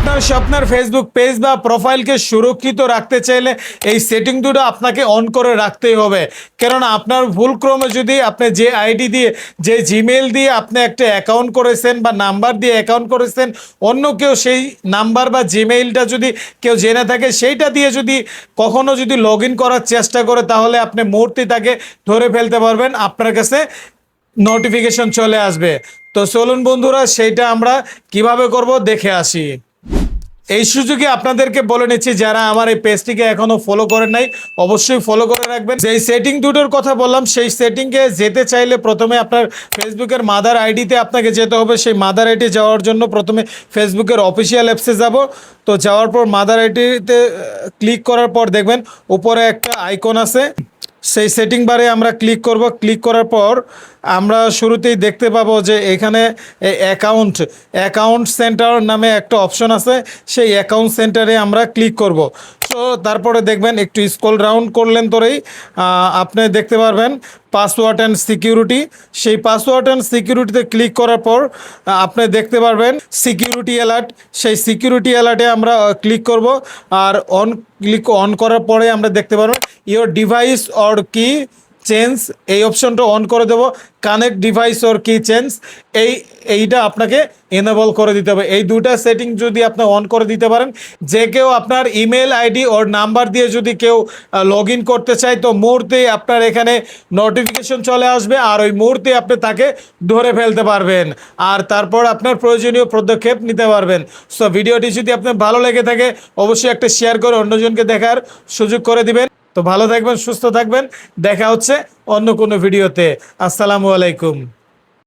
আপনার স্বপ্নের Facebook page বা প্রোফাইলকে সুরক্ষিত রাখতে চাইলে এই সেটিং দুটো আপনাকে অন করে রাখতেই হবে। কেননা আপনার ভুলক্রমে যদি আপনি যে আইডি দিয়ে, যে জিমেইল দিয়ে আপনি একটা অ্যাকাউন্ট করেছেন বা নাম্বার দিয়ে অ্যাকাউন্ট করেছেন, অন্য কেউ সেই নাম্বার বা জিমেইলটা যদি কেউ জেনে থাকে, সেইটা দিয়ে যদি কখনো যদি লগ ইন করার চেষ্টা করে, তাহলে আপনি মুহূর্তে তাকে ধরে ফেলতে পারবেন, আপনার কাছে নোটিফিকেশন চলে আসবে। তো চলুন বন্ধুরা, সেইটা আমরা কিভাবে করব দেখে আসি। এই সুযোগে আপনাদেরকে বলে নিচ্ছি, যারা আমার এই পেজটিকে এখনো ফলো করেন নাই, অবশ্যই ফলো করে রাখবেন। যেই সেটিং দুটোর কথা বললাম, সেই সেটিংয়ে যেতে চাইলে প্রথমে আপনার ফেসবুকের মাদার আইডিতে আপনাকে যেতে হবে। সেই মাদার আইডি যাওয়ার জন্য প্রথমে ফেসবুকের অফিসিয়াল অ্যাপসে যাব। তো যাওয়ার পর মাদার আইডিতে ক্লিক করার পর দেখবেন উপরে একটা আইকন আছে, সেই সেটিং বারে আমরা ক্লিক করব। ক্লিক করার পর আমরা শুরুতেই দেখতে পাবো যে এখানে অ্যাকাউন্ট সেন্টার নামে একটা অপশন আছে, সেই অ্যাকাউন্ট সেন্টারে আমরা ক্লিক করব। তো তারপরে দেখবেন একটু স্ক্রল ডাউন করলেন তোরেই আপনি দেখতে পারবেন পাসওয়ার্ড অ্যান্ড সিকিউরিটি। সেই পাসওয়ার্ড অ্যান্ড সিকিউরিটিতে ক্লিক করার পর আপনি দেখতে পারবেন সিকিউরিটি অ্যালার্ট। সেই সিকিউরিটি অ্যালার্টে আমরা ক্লিক করব। আর অন করার পরে আমরা দেখতে পারবেন ইওর ডিভাইস অর কি চেঞ্জ, এই অপশনটা অন করে দেবো। কানেক্ট ডিভাইস ওর কি চেঞ্জ, এইটা আপনাকে এনেবল করে দিতে হবে। এই দুটা সেটিং যদি আপনি অন করে দিতে পারেন, যে কেউ আপনার ইমেল আইডি ওর নাম্বার দিয়ে যদি কেউ লগ ইন করতে চায়, তো মুহূর্তেই আপনার এখানে নোটিফিকেশন চলে আসবে, আর ওই মুহূর্তে আপনি তাকে ধরে ফেলতে পারবেন, আর তারপর আপনার প্রয়োজনীয় পদক্ষেপ নিতে পারবেন। সো ভিডিওটি যদি আপনার ভালো লেগে থাকে, অবশ্যই একটা শেয়ার করে অন্যজনকে দেখার সুযোগ করে দিবেন। তো ভালো থাকবেন, সুস্থ থাকবেন, দেখা হচ্ছে অন্য কোনো ভিডিওতে। আসসালামু আলাইকুম।